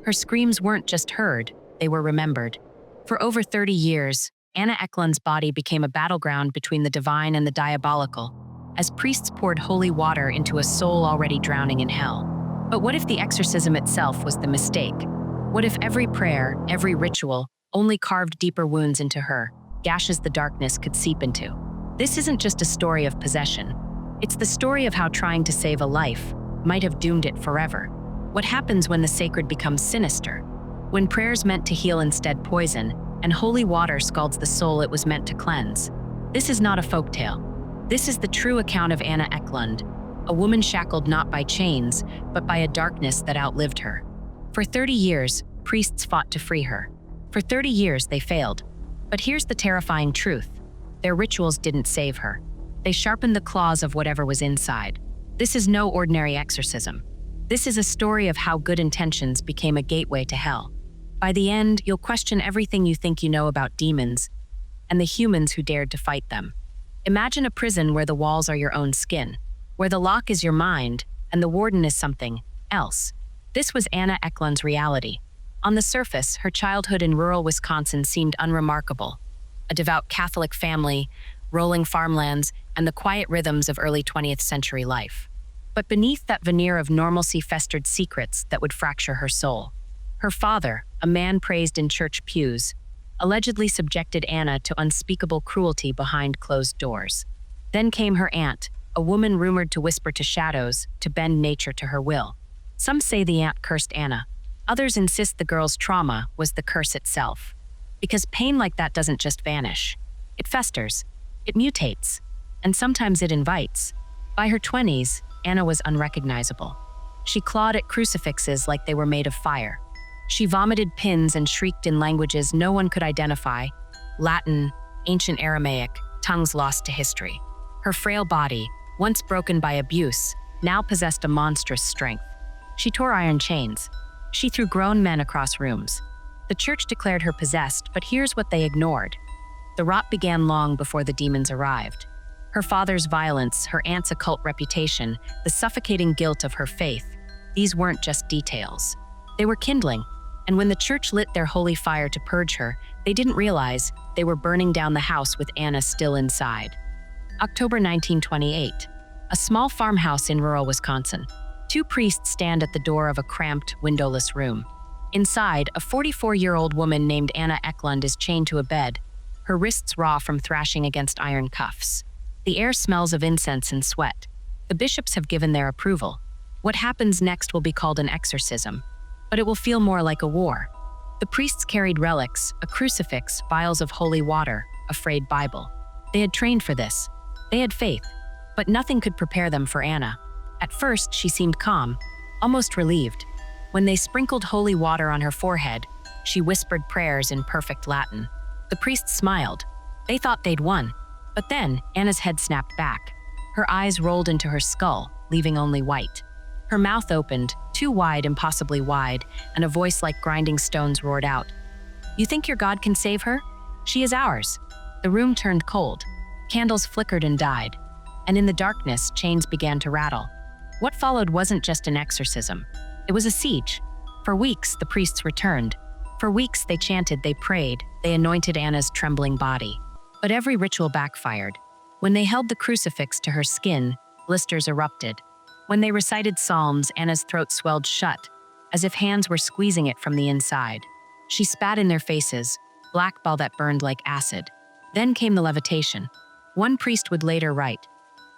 Her screams weren't just heard, they were remembered. For over 30 years, Anna Ecklund's body became a battleground between the divine and the diabolical, as priests poured holy water into a soul already drowning in hell. But what if the exorcism itself was the mistake? What if every prayer, every ritual, only carved deeper wounds into her, gashes the darkness could seep into? This isn't just a story of possession. It's the story of how trying to save a life might have doomed it forever. What happens when the sacred becomes sinister? When prayers meant to heal instead poison, and holy water scalds the soul it was meant to cleanse? This is not a folktale. This is the true account of Anna Ecklund, a woman shackled not by chains, but by a darkness that outlived her. For 30 years, priests fought to free her. For 30 years, they failed. But here's the terrifying truth. Their rituals didn't save her. They sharpened the claws of whatever was inside. This is no ordinary exorcism. This is a story of how good intentions became a gateway to hell. By the end, you'll question everything you think you know about demons and the humans who dared to fight them. Imagine a prison where the walls are your own skin, where the lock is your mind and the warden is something else. This was Anna Ecklund's reality. On the surface, her childhood in rural Wisconsin seemed unremarkable. A devout Catholic family, rolling farmlands, and the quiet rhythms of early 20th century life. But beneath that veneer of normalcy festered secrets that would fracture her soul. Her father, a man praised in church pews, allegedly subjected Anna to unspeakable cruelty behind closed doors. Then came her aunt, a woman rumored to whisper to shadows, to bend nature to her will. Some say the aunt cursed Anna. Others insist the girl's trauma was the curse itself. Because pain like that doesn't just vanish. It festers, it mutates, and sometimes it invites. By her 20s, Anna was unrecognizable. She clawed at crucifixes like they were made of fire. She vomited pins and shrieked in languages no one could identify, Latin, ancient Aramaic, tongues lost to history. Her frail body, once broken by abuse, now possessed a monstrous strength. She tore iron chains. She threw grown men across rooms. The church declared her possessed, but here's what they ignored. The rot began long before the demons arrived. Her father's violence, her aunt's occult reputation, the suffocating guilt of her faith, these weren't just details. They were kindling, and when the church lit their holy fire to purge her, they didn't realize they were burning down the house with Anna still inside. October 1928, a small farmhouse in rural Wisconsin. Two priests stand at the door of a cramped, windowless room. Inside, a 44-year-old woman named Anna Ecklund is chained to a bed, her wrists raw from thrashing against iron cuffs. The air smells of incense and sweat. The bishops have given their approval. What happens next will be called an exorcism, but it will feel more like a war. The priests carried relics, a crucifix, vials of holy water, a frayed Bible. They had trained for this. They had faith, but nothing could prepare them for Anna. At first, she seemed calm, almost relieved. When they sprinkled holy water on her forehead, she whispered prayers in perfect Latin. The priests smiled. They thought they'd won. But then, Anna's head snapped back. Her eyes rolled into her skull, leaving only white. Her mouth opened, too wide, impossibly wide, and a voice like grinding stones roared out. "You think your God can save her? She is ours." The room turned cold. Candles flickered and died. And in the darkness, chains began to rattle. What followed wasn't just an exorcism. It was a siege. For weeks, the priests returned. For weeks, they chanted, they prayed, they anointed Anna's trembling body. But every ritual backfired. When they held the crucifix to her skin, blisters erupted. When they recited psalms, Anna's throat swelled shut, as if hands were squeezing it from the inside. She spat in their faces, black ball that burned like acid. Then came the levitation. One priest would later write,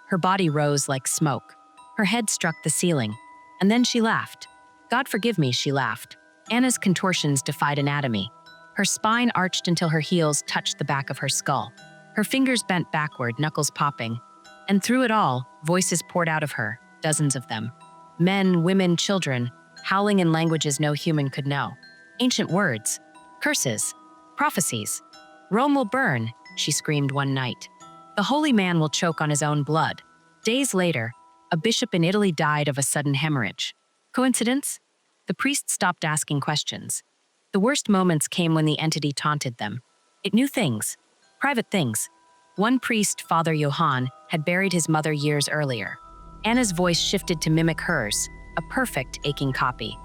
"Her body rose like smoke. Her head struck the ceiling. And then she laughed. God forgive me," she laughed. Anna's contortions defied anatomy. Her spine arched until her heels touched the back of her skull. Her fingers bent backward, knuckles popping. And through it all, voices poured out of her, dozens of them. Men, women, children, howling in languages no human could know. Ancient words, curses, prophecies. "Rome will burn," she screamed one night. "The holy man will choke on his own blood." Days later, a bishop in Italy died of a sudden hemorrhage. Coincidence? The priests stopped asking questions. The worst moments came when the entity taunted them. It knew things, private things. One priest, Father Johann, had buried his mother years earlier. Anna's voice shifted to mimic hers, a perfect, aching copy.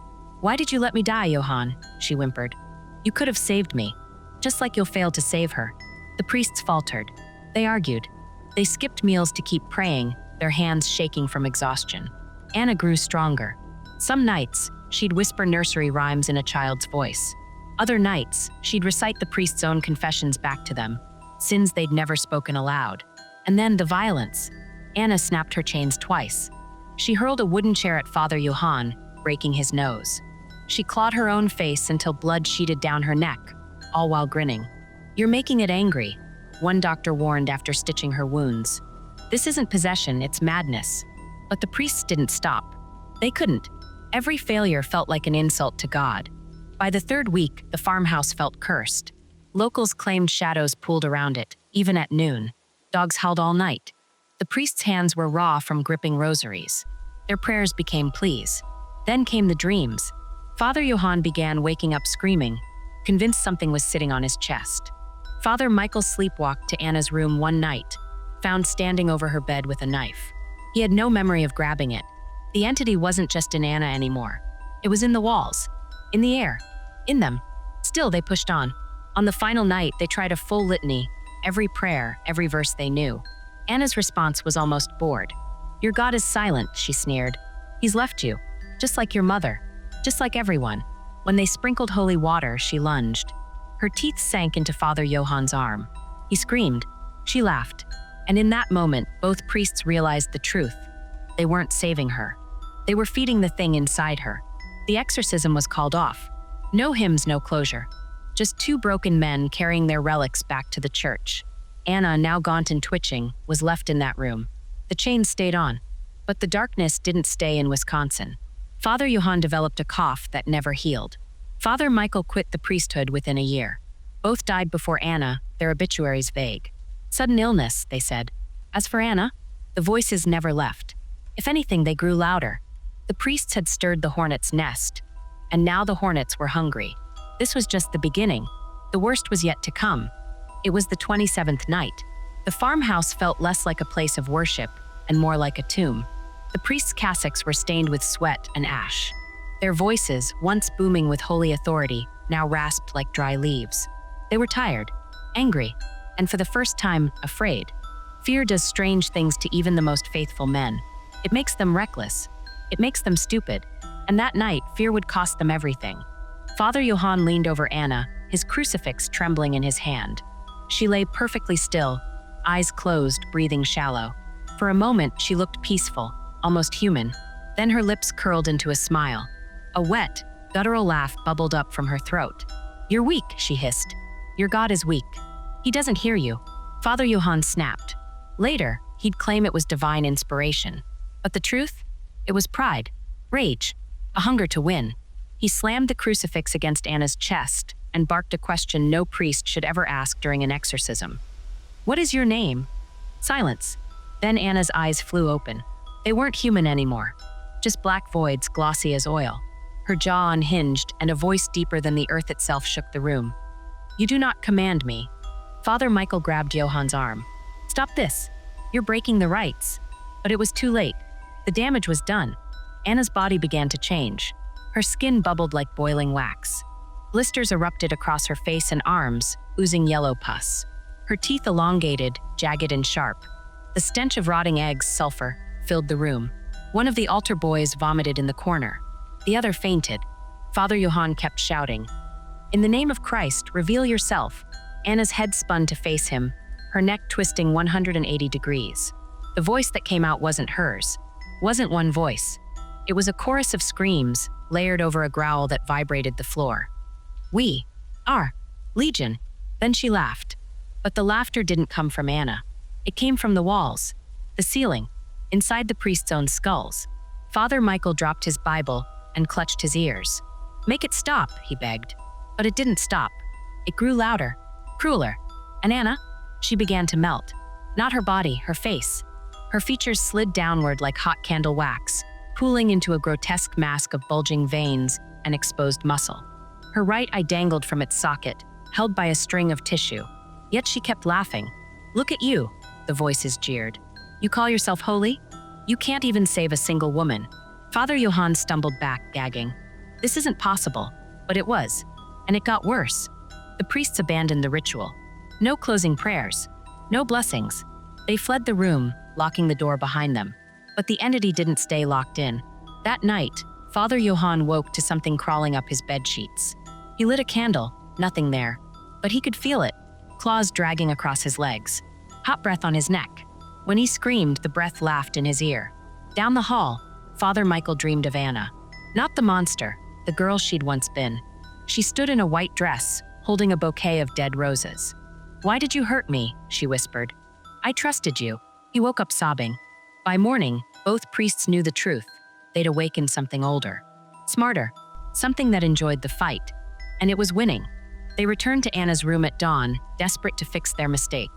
"Why did you let me die, Johann?" she whimpered. "You could have saved me, just like you'll fail to save her." The priests faltered. They argued. They skipped meals to keep praying, their hands shaking from exhaustion. Anna grew stronger. Some nights, she'd whisper nursery rhymes in a child's voice. Other nights, she'd recite the priest's own confessions back to them, sins they'd never spoken aloud. And then the violence. Anna snapped her chains twice. She hurled a wooden chair at Father Johann, breaking his nose. She clawed her own face until blood sheeted down her neck, all while grinning. "You're making it angry," one doctor warned after stitching her wounds. "This isn't possession, it's madness." But the priests didn't stop. They couldn't. Every failure felt like an insult to God. By the third week, the farmhouse felt cursed. Locals claimed shadows pooled around it, even at noon. Dogs howled all night. The priests' hands were raw from gripping rosaries. Their prayers became pleas. Then came the dreams. Father Johann began waking up screaming, convinced something was sitting on his chest. Father Michael sleepwalked to Anna's room one night, found standing over her bed with a knife. He had no memory of grabbing it. The entity wasn't just in Anna anymore. It was in the walls, in the air, in them. Still, they pushed on. On the final night, they tried a full litany, every prayer, every verse they knew. Anna's response was almost bored. "Your God is silent," she sneered. "He's left you, just like your mother, just like everyone." When they sprinkled holy water, she lunged. Her teeth sank into Father Johann's arm. He screamed. She laughed. And in that moment, both priests realized the truth. They weren't saving her. They were feeding the thing inside her. The exorcism was called off. No hymns, no closure. Just two broken men carrying their relics back to the church. Anna, now gaunt and twitching, was left in that room. The chains stayed on. But the darkness didn't stay in Wisconsin. Father Johann developed a cough that never healed. Father Michael quit the priesthood within a year. Both died before Anna, their obituaries vague. Sudden illness, they said. As for Anna, the voices never left. If anything, they grew louder. The priests had stirred the hornet's nest, and now the hornets were hungry. This was just the beginning. The worst was yet to come. It was the 27th night. The farmhouse felt less like a place of worship and more like a tomb. The priests' cassocks were stained with sweat and ash. Their voices, once booming with holy authority, now rasped like dry leaves. They were tired, angry, and for the first time, afraid. Fear does strange things to even the most faithful men. It makes them reckless. It makes them stupid. And that night, fear would cost them everything. Father Johann leaned over Anna, his crucifix trembling in his hand. She lay perfectly still, eyes closed, breathing shallow. For a moment, she looked peaceful, almost human. Then her lips curled into a smile. A wet, guttural laugh bubbled up from her throat. "You're weak," she hissed. "Your God is weak. He doesn't hear you." Father Johann snapped. Later, he'd claim it was divine inspiration. But the truth? It was pride, rage, a hunger to win. He slammed the crucifix against Anna's chest and barked a question no priest should ever ask during an exorcism. "What is your name?" Silence. Then Anna's eyes flew open. They weren't human anymore, just black voids glossy as oil. Her jaw unhinged, and a voice deeper than the earth itself shook the room. "You do not command me." Father Michael grabbed Johann's arm. "Stop this. You're breaking the rites." But it was too late. The damage was done. Anna's body began to change. Her skin bubbled like boiling wax. Blisters erupted across her face and arms, oozing yellow pus. Her teeth elongated, jagged and sharp. The stench of rotting eggs, sulfur, filled the room. One of the altar boys vomited in the corner. The other fainted. Father Johann kept shouting, "In the name of Christ, reveal yourself." Anna's head spun to face him, her neck twisting 180 degrees. The voice that came out wasn't hers. Wasn't one voice. It was a chorus of screams, layered over a growl that vibrated the floor. "We are Legion." Then she laughed. But the laughter didn't come from Anna. It came from the walls, the ceiling, inside the priest's own skulls. Father Michael dropped his Bible and clutched his ears. "Make it stop," he begged. But it didn't stop. It grew louder, crueler. And Anna? She began to melt. Not her body, her face. Her features slid downward like hot candle wax, pooling into a grotesque mask of bulging veins and exposed muscle. Her right eye dangled from its socket, held by a string of tissue. Yet she kept laughing. "Look at you," the voices jeered. "You call yourself holy? You can't even save a single woman." Father Johann stumbled back, gagging. This isn't possible, but it was. And it got worse. The priests abandoned the ritual. No closing prayers. No blessings. They fled the room, locking the door behind them. But the entity didn't stay locked in. That night, Father Johann woke to something crawling up his bed sheets. He lit a candle, nothing there. But he could feel it, claws dragging across his legs. Hot breath on his neck. When he screamed, the breath laughed in his ear. Down the hall, Father Michael dreamed of Anna. Not the monster, the girl she'd once been. She stood in a white dress, holding a bouquet of dead roses. "Why did you hurt me?" she whispered. "I trusted you." He woke up sobbing. By morning, both priests knew the truth. They'd awakened something older, smarter, something that enjoyed the fight. And it was winning. They returned to Anna's room at dawn, desperate to fix their mistake.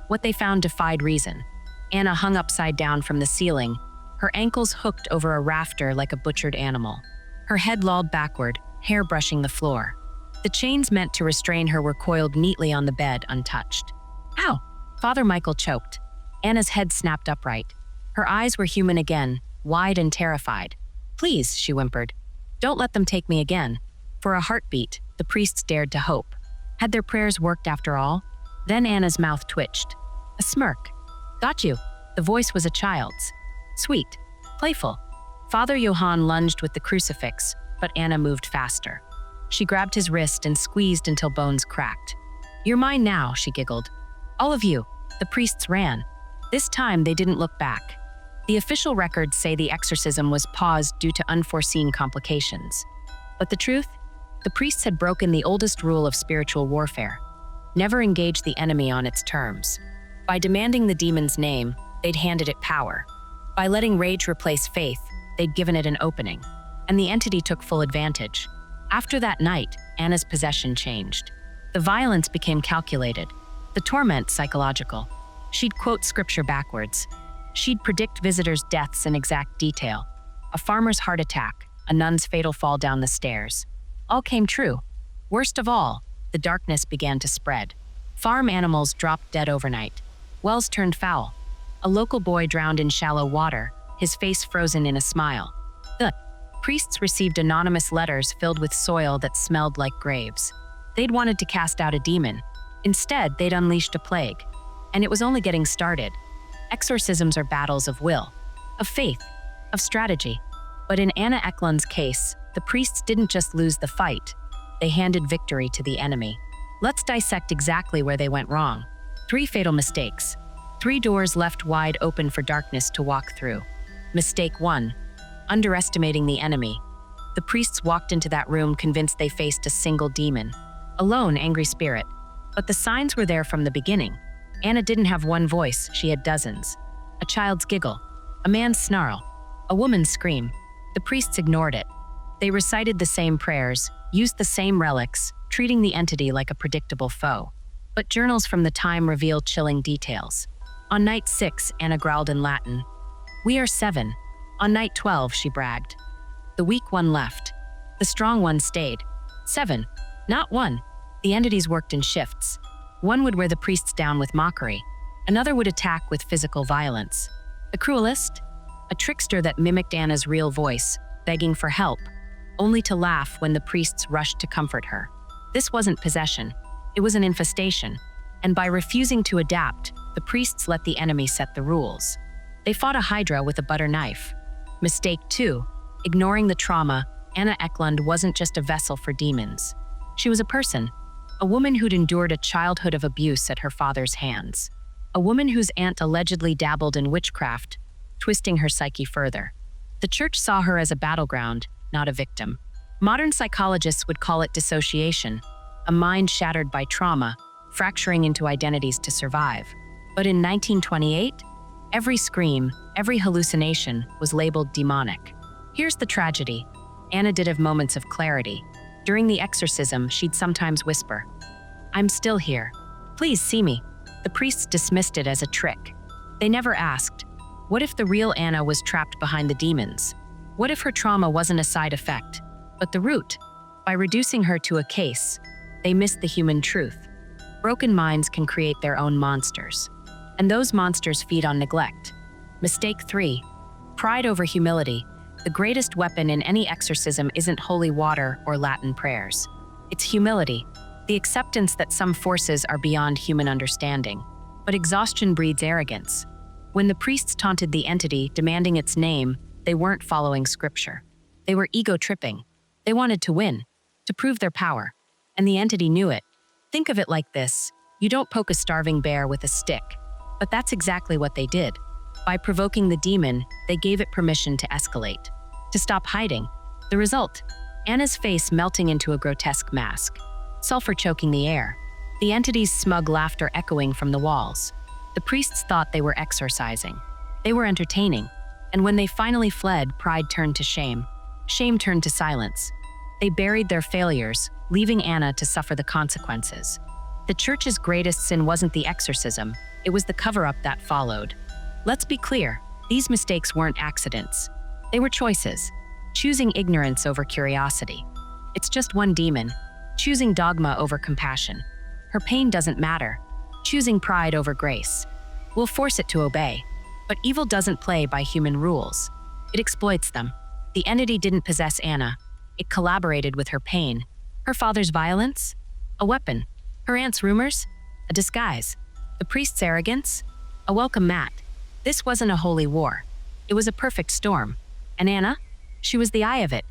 What they found defied reason. Anna hung upside down from the ceiling, her ankles hooked over a rafter like a butchered animal. Her head lolled backward, hair brushing the floor. The chains meant to restrain her were coiled neatly on the bed, untouched. "Ow!" Father Michael choked. Anna's head snapped upright. Her eyes were human again, wide and terrified. "Please," she whimpered. "Don't let them take me again." For a heartbeat, the priests dared to hope. Had their prayers worked after all? Then Anna's mouth twitched. A smirk. "Got you." The voice was a child's. Sweet. Playful. Father Johann lunged with the crucifix, but Anna moved faster. She grabbed his wrist and squeezed until bones cracked. "You're mine now," she giggled. "All of you." The priests ran. This time they didn't look back. The official records say the exorcism was paused due to unforeseen complications. But the truth? The priests had broken the oldest rule of spiritual warfare. Never engage the enemy on its terms. By demanding the demon's name, they'd handed it power. By letting rage replace faith, they'd given it an opening. And the entity took full advantage. After that night, Anna's possession changed. The violence became calculated, the torment psychological. She'd quote scripture backwards. She'd predict visitors' deaths in exact detail. A farmer's heart attack, a nun's fatal fall down the stairs. All came true. Worst of all, the darkness began to spread. Farm animals dropped dead overnight. Wells turned foul. A local boy drowned in shallow water, his face frozen in a smile. The priests received anonymous letters filled with soil that smelled like graves. They'd wanted to cast out a demon. Instead, they'd unleashed a plague. And it was only getting started. Exorcisms are battles of will, of faith, of strategy. But in Anna Ecklund's case, the priests didn't just lose the fight. They handed victory to the enemy. Let's dissect exactly where they went wrong. 3 fatal mistakes. 3 doors left wide open for darkness to walk through. Mistake 1. Underestimating the enemy. The priests walked into that room convinced they faced a single demon. A lone, angry spirit. But the signs were there from the beginning. Anna didn't have one voice, she had dozens. A child's giggle. A man's snarl. A woman's scream. The priests ignored it. They recited the same prayers, used the same relics, treating the entity like a predictable foe. But journals from the time reveal chilling details. On night 6, Anna growled in Latin. "We are 7. On night 12, she bragged. The weak one left. The strong one stayed. 7, not 1. The entities worked in shifts. One would wear the priests down with mockery. Another would attack with physical violence. The cruelest? A trickster that mimicked Anna's real voice, begging for help, only to laugh when the priests rushed to comfort her. This wasn't possession. It was an infestation. And by refusing to adapt, the priests let the enemy set the rules. They fought a hydra with a butter knife. Mistake 2. Ignoring the trauma, Anna Ecklund wasn't just a vessel for demons. She was a person. A woman who'd endured a childhood of abuse at her father's hands. A woman whose aunt allegedly dabbled in witchcraft, twisting her psyche further. The church saw her as a battleground, not a victim. Modern psychologists would call it dissociation, a mind shattered by trauma, fracturing into identities to survive. But in 1928, every scream, every hallucination was labeled demonic. Here's the tragedy. Anna did have moments of clarity. During the exorcism, she'd sometimes whisper, "I'm still here. Please see me." The priests dismissed it as a trick. They never asked, what if the real Anna was trapped behind the demons? What if her trauma wasn't a side effect, but the root? By reducing her to a case, they missed the human truth. Broken minds can create their own monsters. And those monsters feed on neglect. Mistake 3. Pride over humility. The greatest weapon in any exorcism isn't holy water or Latin prayers. It's humility, the acceptance that some forces are beyond human understanding. But exhaustion breeds arrogance. When the priests taunted the entity, demanding its name, they weren't following scripture. They were ego-tripping. They wanted to win, to prove their power. And the entity knew it. Think of it like this. You don't poke a starving bear with a stick. But that's exactly what they did. By provoking the demon, they gave it permission to escalate, to stop hiding. The result? Anna's face melting into a grotesque mask, sulfur choking the air, the entity's smug laughter echoing from the walls. The priests thought they were exorcising. They were entertaining. And when they finally fled, pride turned to shame. Shame turned to silence. They buried their failures, leaving Anna to suffer the consequences. The church's greatest sin wasn't the exorcism, it was the cover-up that followed. Let's be clear, these mistakes weren't accidents. They were choices, choosing ignorance over curiosity. It's just one demon, choosing dogma over compassion. Her pain doesn't matter, choosing pride over grace. We'll force it to obey. But evil doesn't play by human rules. It exploits them. The entity didn't possess Anna. It collaborated with her pain. Her father's violence? A weapon. Her aunt's rumors? A disguise. The priest's arrogance? A welcome mat. This wasn't a holy war. It was a perfect storm. And Anna? She was the eye of it.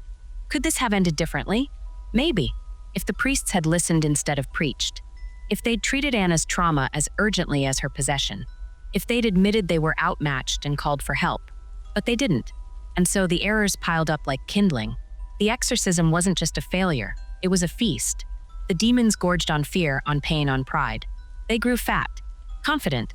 Could this have ended differently? Maybe, if the priests had listened instead of preached. If they'd treated Anna's trauma as urgently as her possession. If they'd admitted they were outmatched and called for help. But they didn't. And so the errors piled up like kindling. The exorcism wasn't just a failure, it was a feast. The demons gorged on fear, on pain, on pride. They grew fat, confident.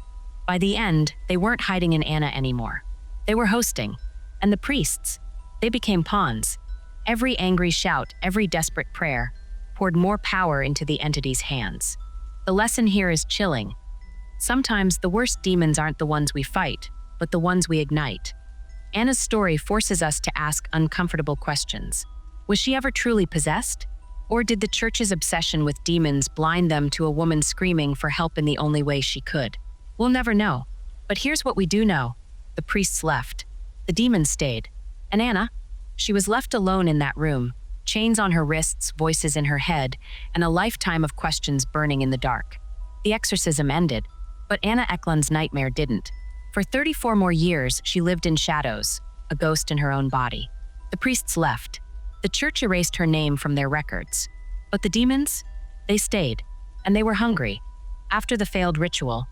By the end, they weren't hiding in Anna anymore. They were hosting. And the priests, they became pawns. Every angry shout, every desperate prayer, poured more power into the entity's hands. The lesson here is chilling. Sometimes the worst demons aren't the ones we fight, but the ones we ignite. Anna's story forces us to ask uncomfortable questions. Was she ever truly possessed? Or did the church's obsession with demons blind them to a woman screaming for help in the only way she could? We'll never know. But here's what we do know. The priests left. The demons stayed. And Anna? She was left alone in that room, chains on her wrists, voices in her head, and a lifetime of questions burning in the dark. The exorcism ended, but Anna Ecklund's nightmare didn't. For 34 more years, she lived in shadows, a ghost in her own body. The priests left. The church erased her name from their records. But the demons? They stayed, and they were hungry. After the failed ritual,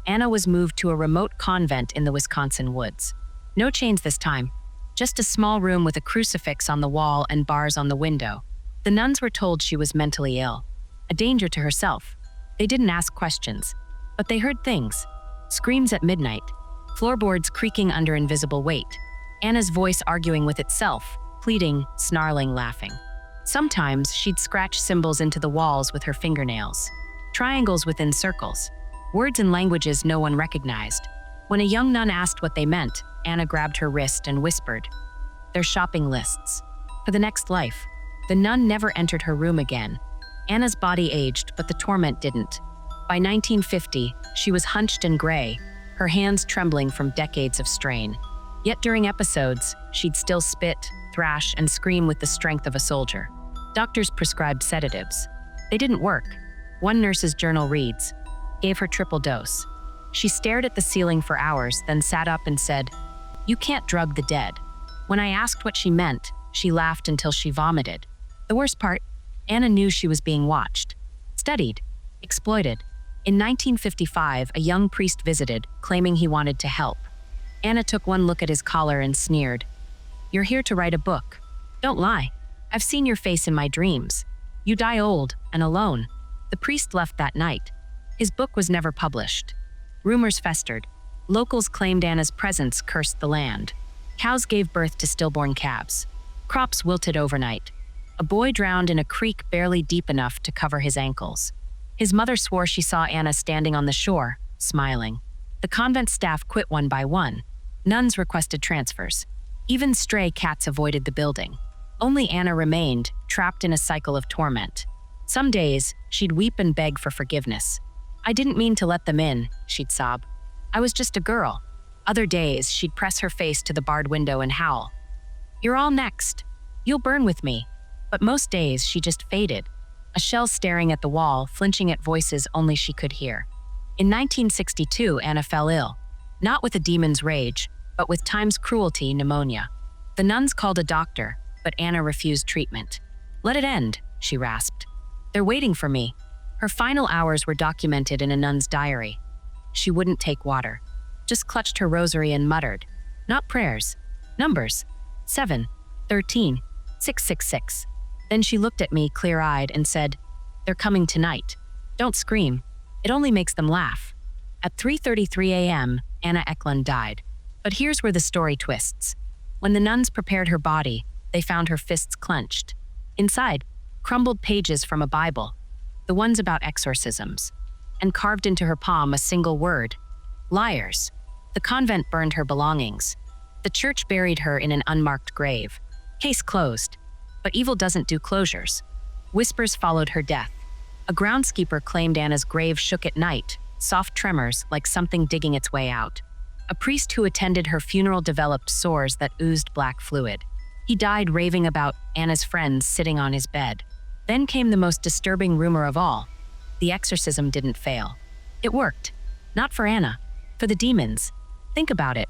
Anna was moved to a remote convent in the Wisconsin woods. No chains this time, just a small room with a crucifix on the wall and bars on the window. The nuns were told she was mentally ill, a danger to herself. They didn't ask questions, but they heard things. Screams at midnight, floorboards creaking under invisible weight, Anna's voice arguing with itself, pleading, snarling, laughing. Sometimes she'd scratch symbols into the walls with her fingernails, triangles within circles, words and languages no one recognized. When a young nun asked what they meant, Anna grabbed her wrist and whispered, "They're shopping lists for the next life." The nun never entered her room again. Anna's body aged, but the torment didn't. By 1950, she was hunched and gray, her hands trembling from decades of strain. Yet during episodes, she'd still spit, thrash, and scream with the strength of a soldier. Doctors prescribed sedatives. They didn't work. One nurse's journal reads, "Gave her triple dose." She stared at the ceiling for hours, then sat up and said, "You can't drug the dead." When I asked what she meant, she laughed until she vomited. The worst part, Anna knew she was being watched, studied, exploited. In 1955, a young priest visited, claiming he wanted to help. Anna took one look at his collar and sneered, "You're here to write a book. Don't lie. I've seen your face in my dreams. You die old and alone." The priest left that night. His book was never published. Rumors festered. Locals claimed Anna's presence cursed the land. Cows gave birth to stillborn calves. Crops wilted overnight. A boy drowned in a creek barely deep enough to cover his ankles. His mother swore she saw Anna standing on the shore, smiling. The convent staff quit one by one. Nuns requested transfers. Even stray cats avoided the building. Only Anna remained, trapped in a cycle of torment. Some days, she'd weep and beg for forgiveness. "I didn't mean to let them in," she'd sob. "I was just a girl." Other days, she'd press her face to the barred window and howl. "You're all next. You'll burn with me." But most days she just faded, a shell staring at the wall, flinching at voices only she could hear. In 1962, Anna fell ill, not with a demon's rage, but with time's cruelty, pneumonia. The nuns called a doctor, but Anna refused treatment. "Let it end," she rasped. "They're waiting for me." Her final hours were documented in a nun's diary. She wouldn't take water, just clutched her rosary and muttered, "Not prayers, numbers, 7, 13, 666. Then she looked at me clear-eyed and said, "They're coming tonight. Don't scream. It only makes them laugh." At 3:33 a.m., Anna Ecklund died. But here's where the story twists. When the nuns prepared her body, they found her fists clenched. Inside, crumbled pages from a Bible, the ones about exorcisms, and carved into her palm a single word: liars. The convent burned her belongings. The church buried her in an unmarked grave. Case closed. But evil doesn't do closures. Whispers followed her death. A groundskeeper claimed Anna's grave shook at night, soft tremors like something digging its way out. A priest who attended her funeral developed sores that oozed black fluid. He died raving about Anna's friends sitting on his bed. Then came the most disturbing rumor of all. The exorcism didn't fail. It worked. Not for Anna, for the demons. Think about it.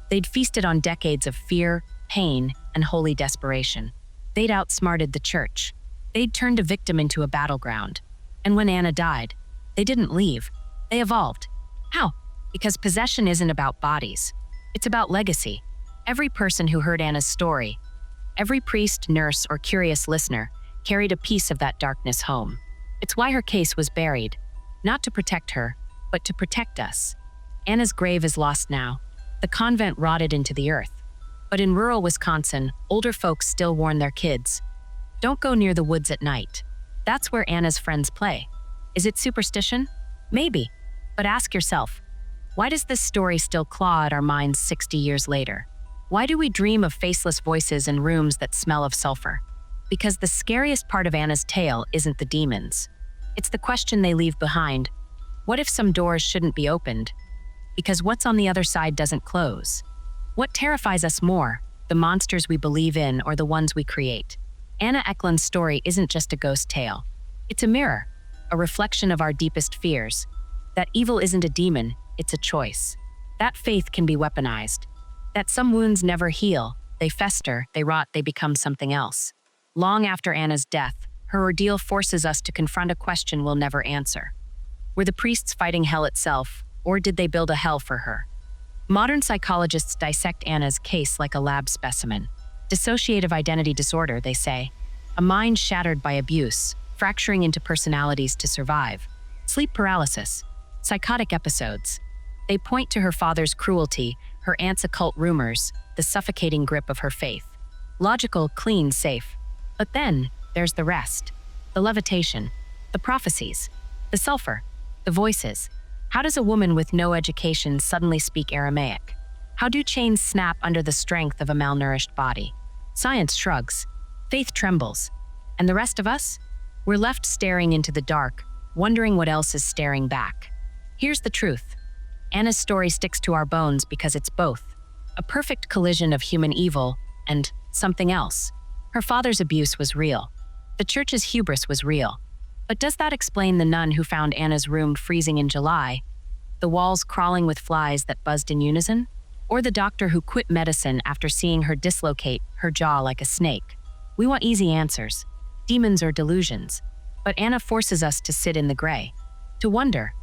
They'd feasted on decades of fear, pain, and holy desperation. They'd outsmarted the church. They'd turned a victim into a battleground. And when Anna died, they didn't leave. They evolved. How? Because possession isn't about bodies. It's about legacy. Every person who heard Anna's story, every priest, nurse, or curious listener, carried a piece of that darkness home. It's why her case was buried, not to protect her, but to protect us. Anna's grave is lost now. The convent rotted into the earth. But in rural Wisconsin, older folks still warn their kids, "Don't go near the woods at night." That's where Anna's friends play. Is it superstition? Maybe. But ask yourself, why does this story still claw at our minds 60 years later? Why do we dream of faceless voices in rooms that smell of sulfur? Because the scariest part of Anna's tale isn't the demons. It's the question they leave behind. What if some doors shouldn't be opened? Because what's on the other side doesn't close. What terrifies us more, the monsters we believe in or the ones we create? Anna Ecklund's story isn't just a ghost tale. It's a mirror, a reflection of our deepest fears. That evil isn't a demon, it's a choice. That faith can be weaponized. That some wounds never heal, they fester, they rot, they become something else. Long after Anna's death, her ordeal forces us to confront a question we'll never answer. Were the priests fighting hell itself, or did they build a hell for her? Modern psychologists dissect Anna's case like a lab specimen. Dissociative identity disorder, they say. A mind shattered by abuse, fracturing into personalities to survive. Sleep paralysis. Psychotic episodes. They point to her father's cruelty, her aunt's occult rumors, the suffocating grip of her faith. Logical, clean, safe. But then, there's the rest. The levitation. The prophecies. The sulfur. The voices. How does a woman with no education suddenly speak Aramaic? How do chains snap under the strength of a malnourished body? Science shrugs. Faith trembles. And the rest of us? We're left staring into the dark, wondering what else is staring back. Here's the truth. Anna's story sticks to our bones because it's both. A perfect collision of human evil and something else. Her father's abuse was real. The church's hubris was real. But does that explain the nun who found Anna's room freezing in July, the walls crawling with flies that buzzed in unison? Or the doctor who quit medicine after seeing her dislocate her jaw like a snake? We want easy answers, demons or delusions. But Anna forces us to sit in the gray, to wonder,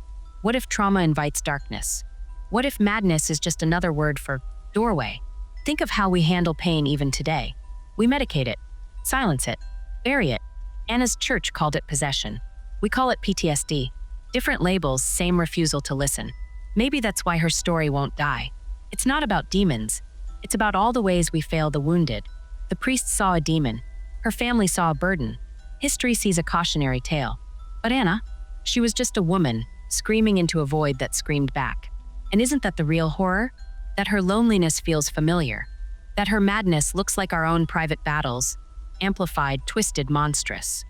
what if trauma invites darkness? What if madness is just another word for doorway? Think of how we handle pain even today. We medicate it, silence it, bury it. Anna's church called it possession. We call it PTSD. Different labels, same refusal to listen. Maybe that's why her story won't die. It's not about demons. It's about all the ways we fail the wounded. The priest saw a demon. Her family saw a burden. History sees a cautionary tale. But Anna, she was just a woman, screaming into a void that screamed back. And isn't that the real horror? That her loneliness feels familiar. That her madness looks like our own private battles, amplified, twisted, monstrous.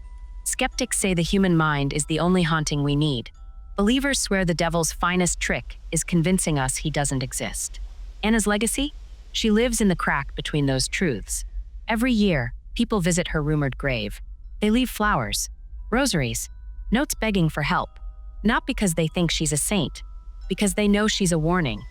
Skeptics say the human mind is the only haunting we need. Believers swear the devil's finest trick is convincing us he doesn't exist. Anna's legacy? She lives in the crack between those truths. Every year, people visit her rumored grave. They leave flowers, rosaries, notes begging for help. Not because they think she's a saint, because they know she's a warning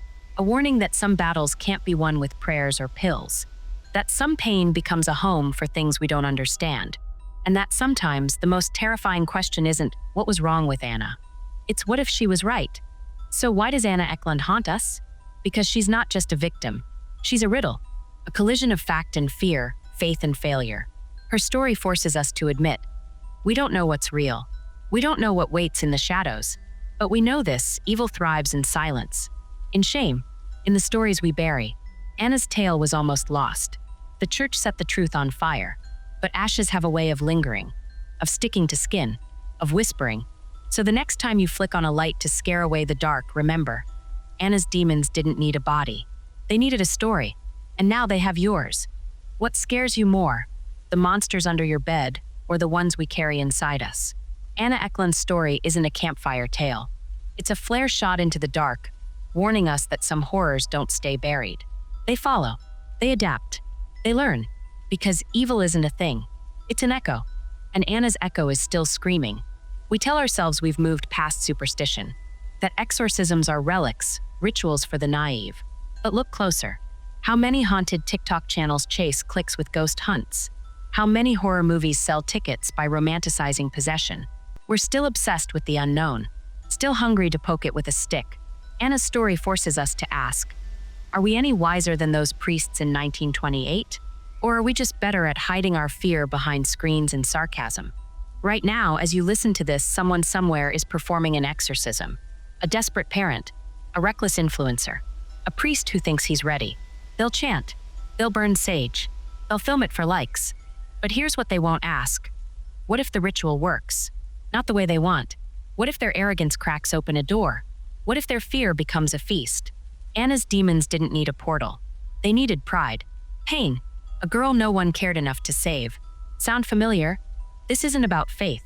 that some battles can't be won with prayers or pills, that some pain becomes a home for things we don't understand, and that sometimes the most terrifying question isn't, what was wrong with Anna? It's, what if she was right? So why does Anna Ecklund haunt us? Because she's not just a victim. She's a riddle, a collision of fact and fear, faith and failure. Her story forces us to admit, we don't know what's real. We don't know what waits in the shadows. But we know this, evil thrives in silence, in shame, in the stories we bury. Anna's tale was almost lost. The church set the truth on fire, but ashes have a way of lingering, of sticking to skin, of whispering. So the next time you flick on a light to scare away the dark, remember, Anna's demons didn't need a body. They needed a story, and now they have yours. What scares you more, the monsters under your bed or the ones we carry inside us? Anna Ecklund's story isn't a campfire tale. It's a flare shot into the dark, warning us that some horrors don't stay buried. They follow, they adapt, they learn, because evil isn't a thing. It's an echo, and Anna's echo is still screaming. We tell ourselves we've moved past superstition, that exorcisms are relics, rituals for the naive. But look closer. How many haunted TikTok channels chase clicks with ghost hunts? How many horror movies sell tickets by romanticizing possession? We're still obsessed with the unknown, still hungry to poke it with a stick. Anna's story forces us to ask, are we any wiser than those priests in 1928? Or are we just better at hiding our fear behind screens and sarcasm? Right now, as you listen to this, someone somewhere is performing an exorcism. A desperate parent, a reckless influencer, a priest who thinks he's ready. They'll chant, they'll burn sage, they'll film it for likes. But here's what they won't ask. What if the ritual works? Not the way they want. What if their arrogance cracks open a door? What if their fear becomes a feast? Anna's demons didn't need a portal. They needed pride. Pain, a girl no one cared enough to save. Sound familiar? This isn't about faith.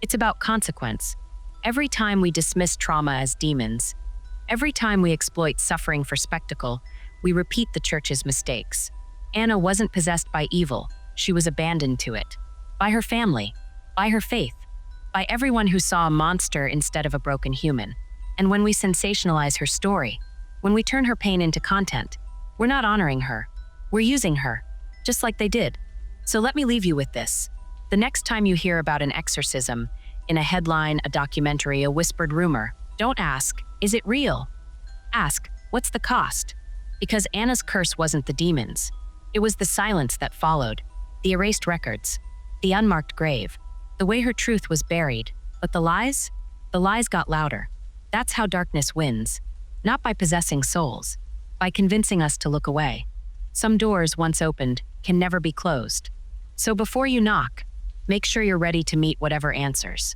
It's about consequence. Every time we dismiss trauma as demons, every time we exploit suffering for spectacle, we repeat the church's mistakes. Anna wasn't possessed by evil. She was abandoned to it. By her family, by her faith, by everyone who saw a monster instead of a broken human. And when we sensationalize her story, when we turn her pain into content, we're not honoring her. We're using her, just like they did. So let me leave you with this. The next time you hear about an exorcism, in a headline, a documentary, a whispered rumor, don't ask, is it real? Ask, what's the cost? Because Anna's curse wasn't the demons. It was the silence that followed, the erased records, the unmarked grave, the way her truth was buried. But the lies got louder. That's how darkness wins. Not by possessing souls, by convincing us to look away. Some doors, once opened, can never be closed. So before you knock, make sure you're ready to meet whatever answers.